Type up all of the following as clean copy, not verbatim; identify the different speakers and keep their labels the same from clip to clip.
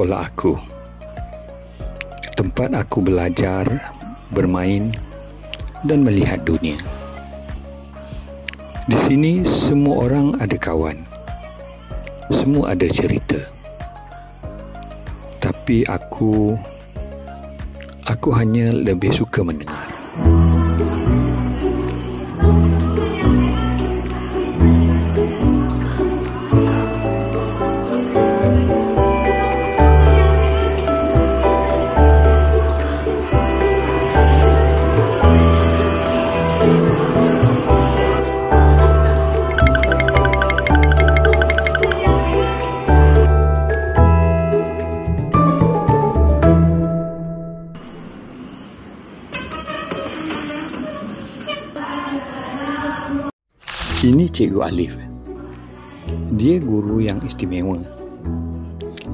Speaker 1: sekolah aku. Tempat aku belajar, bermain dan melihat dunia. Di sini semua orang ada kawan. Semua ada cerita. Tapi aku hanya lebih suka mendengar. Ini Cikgu Alif. Dia guru yang istimewa.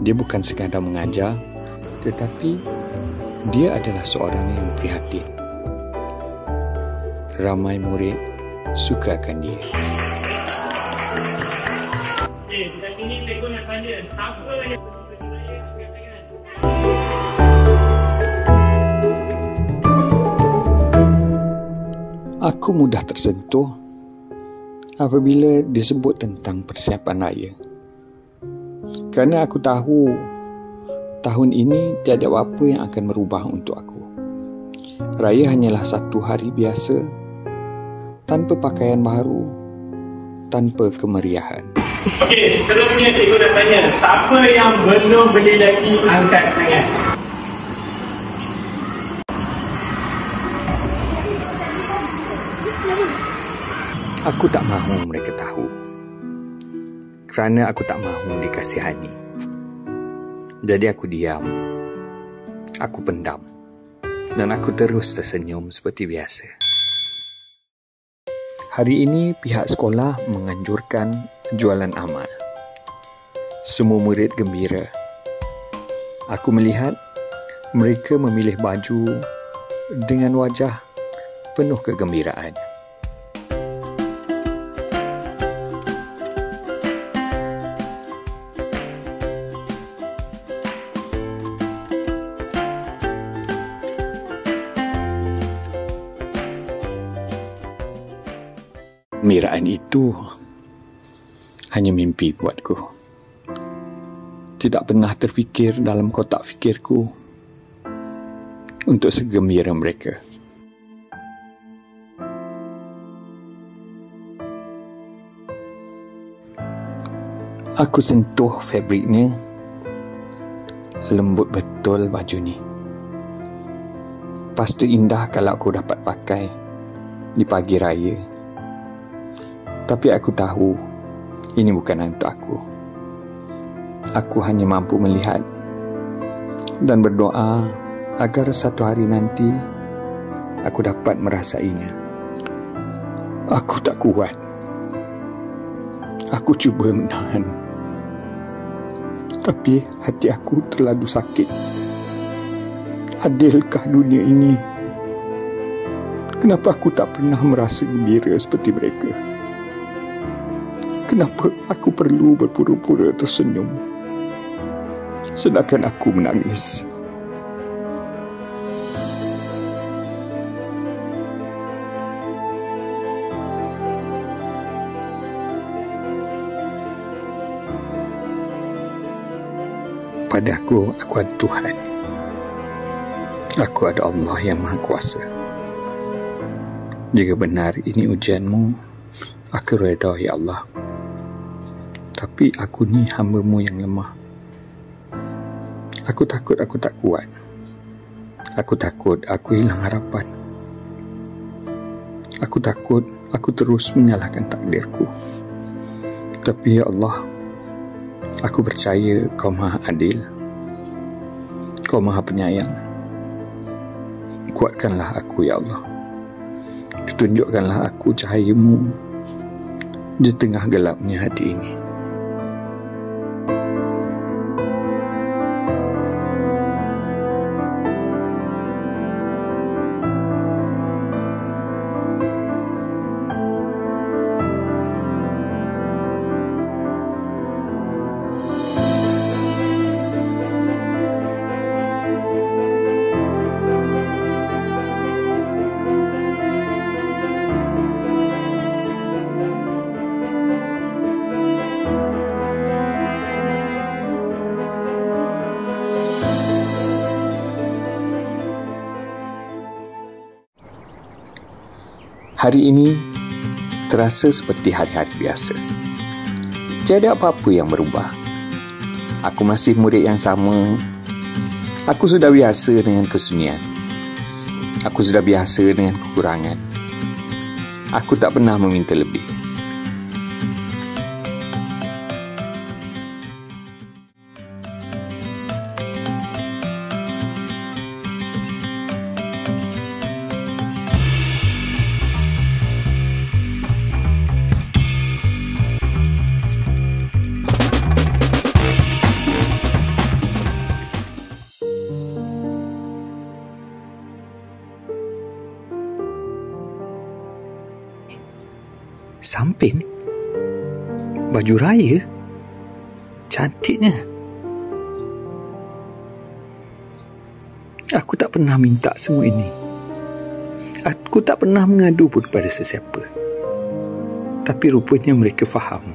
Speaker 1: Dia bukan sekadar mengajar, tetapi dia adalah seorang yang prihatin. Ramai murid sukakan dia.
Speaker 2: Dekat sini cikgu nak tanya, siapa yang
Speaker 1: Aku mudah tersentuh apabila disebut tentang persiapan raya. Kerana aku tahu tahun ini tiada apa yang akan berubah untuk aku. Raya hanyalah satu hari biasa, tanpa pakaian baru, tanpa kemeriahan.
Speaker 2: Okey, seterusnya cikgu nak tanya, siapa yang belum berdedaki angkat tangan?
Speaker 1: Aku tak mahu mereka tahu. Kerana aku tak mahu dikasihani. Jadi aku diam. Aku pendam. Dan aku terus tersenyum seperti biasa. Hari ini pihak sekolah menganjurkan jualan amal. Semua murid gembira. Aku melihat mereka memilih baju dengan wajah penuh kegembiraan. Kegembiraan itu hanya mimpi buatku. Tidak pernah terfikir dalam kotak fikirku untuk segembira mereka. Aku sentuh fabriknya, lembut betul baju ni. Pasti indah kalau aku dapat pakai di pagi raya. Tapi aku tahu ini bukan untuk aku. Aku hanya mampu melihat dan berdoa agar satu hari nanti aku dapat merasainya. Aku tak kuat. Aku cuba menahan. Tapi hati aku terlalu sakit. Adilkah dunia ini? Kenapa aku tak pernah merasa gembira seperti mereka? Kenapa aku perlu berpura-pura tersenyum sedangkan aku menangis? Padaku, aku ada Tuhan. Aku ada Allah yang Maha Kuasa. Jika benar ini ujianmu, aku reda, ya Allah. Tapi aku ni hamba-Mu yang lemah. Aku takut aku tak kuat. Aku takut aku hilang harapan. Aku takut aku terus menyalahkan takdirku. Tapi ya Allah, aku percaya Kau Maha Adil. Kau Maha Penyayang. Kuatkanlah aku, ya Allah. Tunjukkanlah aku cahaya-Mu di tengah gelapnya hati ini. Hari ini terasa seperti hari-hari biasa. Tiada apa-apa yang berubah. Aku masih murid yang sama. Aku sudah biasa dengan kesunyian. Aku sudah biasa dengan kekurangan. Aku tak pernah meminta lebih. Samping? Baju raya? Cantiknya. Aku tak pernah minta semua ini. Aku tak pernah mengadu pun pada sesiapa. Tapi rupanya mereka faham.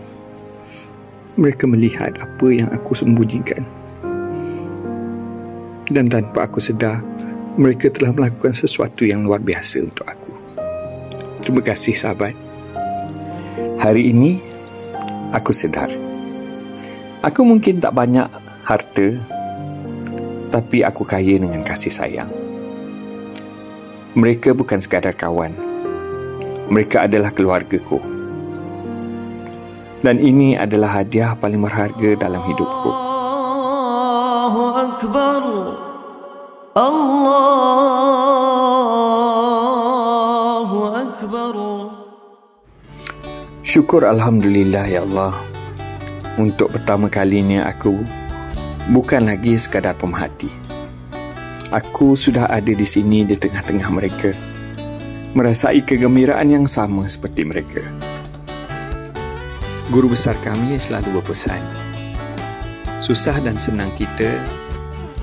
Speaker 1: Mereka melihat apa yang aku sembunyikan. Dan tanpa aku sedar, mereka telah melakukan sesuatu yang luar biasa untuk aku. Terima kasih, sahabat. Hari ini, aku sedar. Aku mungkin tak banyak harta, tapi aku kaya dengan kasih sayang. Mereka bukan sekadar kawan. Mereka adalah keluargaku. Dan ini adalah hadiah paling berharga dalam hidupku.
Speaker 3: Allahu Akbar. Allahu Akbar.
Speaker 1: Syukur Alhamdulillah ya Allah. Untuk pertama kalinya aku bukan lagi sekadar pemerhati. Aku sudah ada di sini di tengah-tengah mereka, merasai kegembiraan yang sama seperti mereka. Guru besar kami selalu berpesan, susah dan senang kita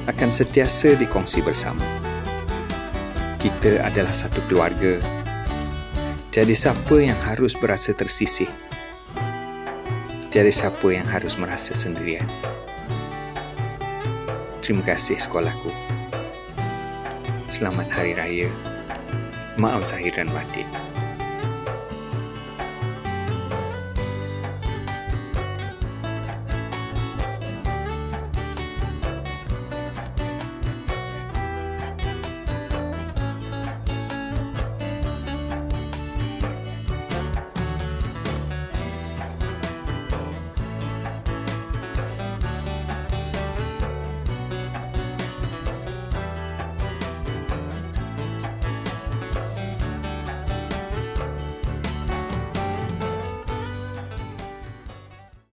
Speaker 1: akan sentiasa dikongsi bersama. Kita adalah satu keluarga. Tiada siapa yang harus berasa tersisih. Tiada siapa yang harus merasa sendirian. Terima kasih sekolahku. Selamat Hari Raya. Maaf zahir dan batin.